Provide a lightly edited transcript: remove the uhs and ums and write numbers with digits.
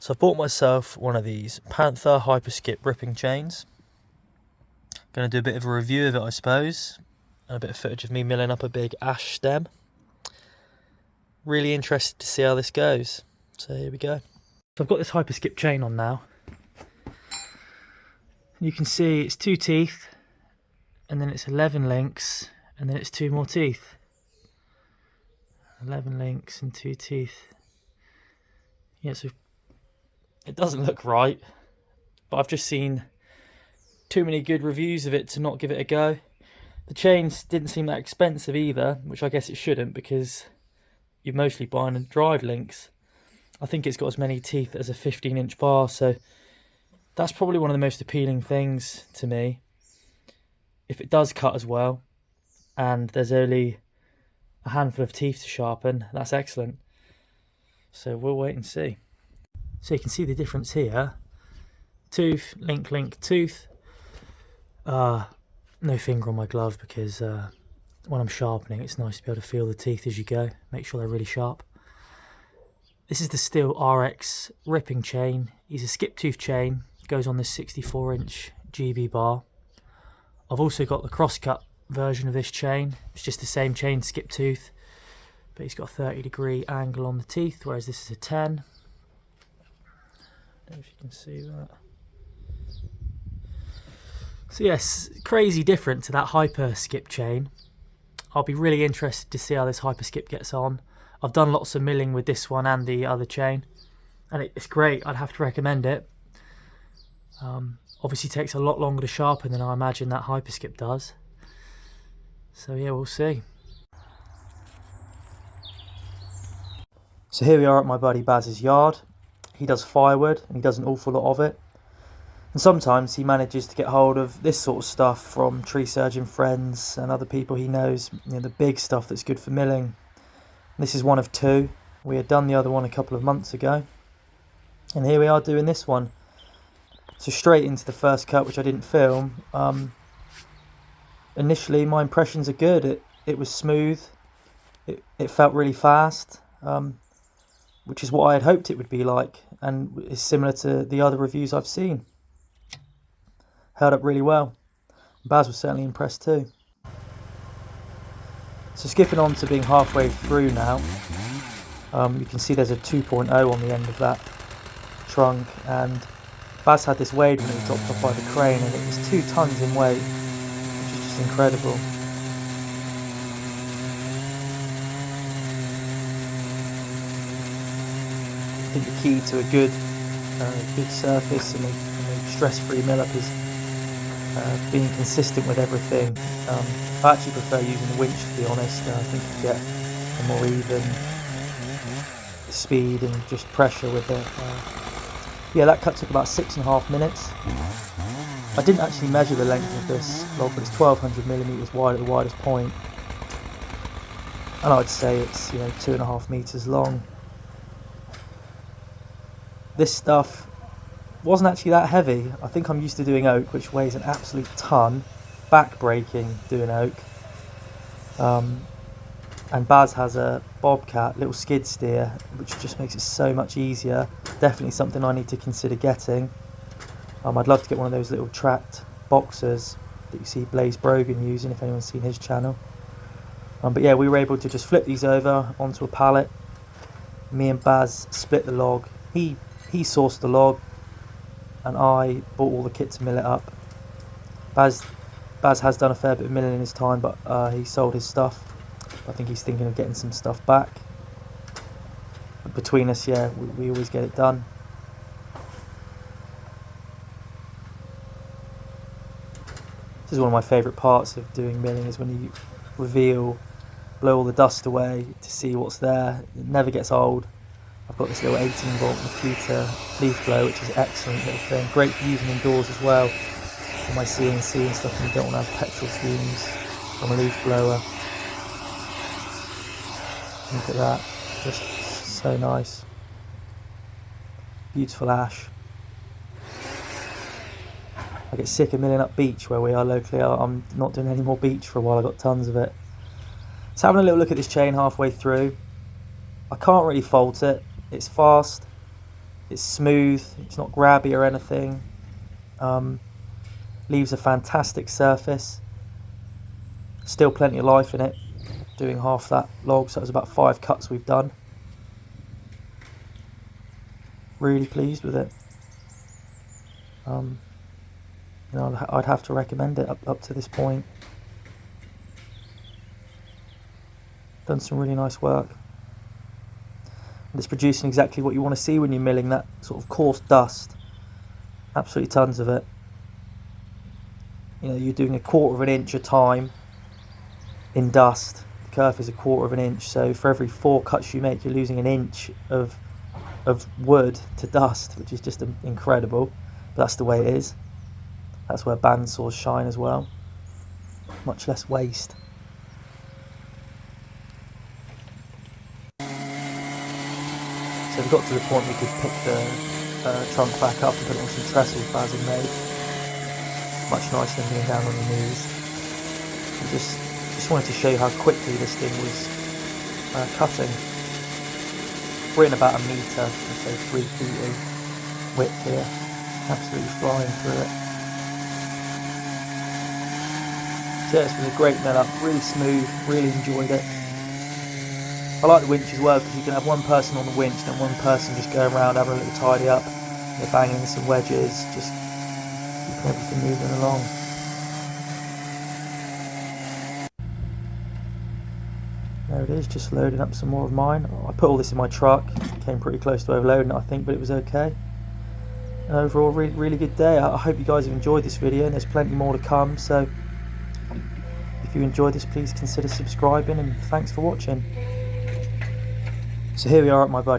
So I've bought myself one of these Panther Hyperskip ripping chains. Going to do a bit of a review of it, I suppose, and a bit of footage of me milling up a big ash stem. Really interested to see how this goes. So here we go. So I've got this Hyperskip chain on now. You can see it's 2 teeth, and then it's 11 links, and then it's 2 more teeth. 11 links and 2 teeth. Yeah, so it doesn't look right, but I've just seen too many good reviews of it to not give it a go. The chains didn't seem that expensive either, which I guess it shouldn't, because you're mostly buying drive links. I think it's got as many teeth as a 15-inch bar, so that's probably one of the most appealing things to me. If it does cut as well, and there's only a handful of teeth to sharpen, that's excellent. So we'll wait and see. So you can see the difference here. Tooth, link, tooth. No finger on my glove because when I'm sharpening it's nice to be able to feel the teeth as you go. Make sure they're really sharp. This is the Steel RX ripping chain. It's a skip tooth chain. Goes on this 64-inch GB bar. I've also got the crosscut version of this chain. It's just the same chain, skip tooth, but it's got a 30-degree angle on the teeth, whereas this is a 10. I don't know if you can see that. So yes, crazy different to that Hyperskip chain. I'll be really interested to see how this Hyperskip gets on. I've done lots of milling with this one and the other chain, and it's great. I'd have to recommend it. Obviously takes a lot longer to sharpen than I imagine that Hyperskip does. So yeah, we'll see. So here we are at my buddy Baz's yard. He does firewood and he does an awful lot of it. And sometimes he manages to get hold of this sort of stuff from tree surgeon friends and other people he knows, you know, the big stuff that's good for milling. This is one of 2. We had done the other one a couple of months ago. And here we are doing this one. So straight into the first cut, which I didn't film. Initially my impressions are good. It was smooth. It felt really fast. Which is what I had hoped it would be like, and is similar to the other reviews I've seen. Held up really well. Baz was certainly impressed too. So skipping on to being halfway through now, you can see there's a 2.0 on the end of that trunk, and Baz had this weighed when it was dropped off by the crane, and it was 2 tons in weight, which is just incredible. I think the key to a good surface and a stress-free mill-up is being consistent with everything. I actually prefer using the winch, to be honest. I think you get a more even speed and just pressure with it. Yeah, that cut took about 6.5 minutes. I didn't actually measure the length of this log, but it's 1200mm wide at the widest point, and I'd say it's 2.5 meters long. This stuff wasn't actually that heavy. I think I'm used to doing oak, which weighs an absolute ton. Back-breaking doing oak. And Baz has a bobcat, little skid steer, which just makes it so much easier. Definitely something I need to consider getting. I'd love to get one of those little tracked boxers that you see Blaze Brogan using, if anyone's seen his channel. But yeah, we were able to just flip these over onto a pallet. Me and Baz split the log. He sourced the log, and I bought all the kit to mill it up. Baz has done a fair bit of milling in his time, but he sold his stuff. I think he's thinking of getting some stuff back. But between us, yeah, we always get it done. This is one of my favourite parts of doing milling, is when you reveal, blow all the dust away to see what's there. It never gets old. I've got this little 18-volt Makita leaf blower, which is an excellent little thing. Great for using indoors as well, for my CNC and stuff, and you don't want to have petrol fumes from a leaf blower. Look at that, just so nice. Beautiful ash. I get sick of milling up beech where we are locally. I'm not doing any more beech for a while. I've got tons of it. So having a little look at this chain halfway through, I can't really fault it. It's fast, It's smooth, it's not grabby or anything. Leaves a fantastic surface. Still plenty of life in it, doing half that log, so it was about 5 cuts we've done. Really pleased with it. You know, I'd have to recommend it up to this point. Done some really nice work. And it's producing exactly what you want to see when you're milling that sort of coarse dust. Absolutely tons of it. You know, you're doing 1/4 of an inch a time in dust. The kerf is 1/4 of an inch, so for every 4 cuts you make, you're losing an inch of wood to dust, which is just incredible. But that's the way it is. That's where bandsaws shine as well. Much less waste. So we got to the point we could pick the trunk back up and put it on some trestles Basil made. Much nicer than being down on the knees. And just wanted to show you how quickly this thing was cutting. We're in about 1 metre, let's say 3 feet of width here. Absolutely flying through it. So yeah, this was a great mill up, really smooth, really enjoyed it. I like the winch as well because you can have one person on the winch and then one person just going around having a little tidy up. They're banging in some wedges, just keeping everything moving along. There it is, just loading up some more of mine. I put all this in my truck, came pretty close to overloading it I think, but it was okay. And overall, really good day. I hope you guys have enjoyed this video, and there's plenty more to come, so if you enjoyed this, please consider subscribing, and thanks for watching. So here we are at my buddy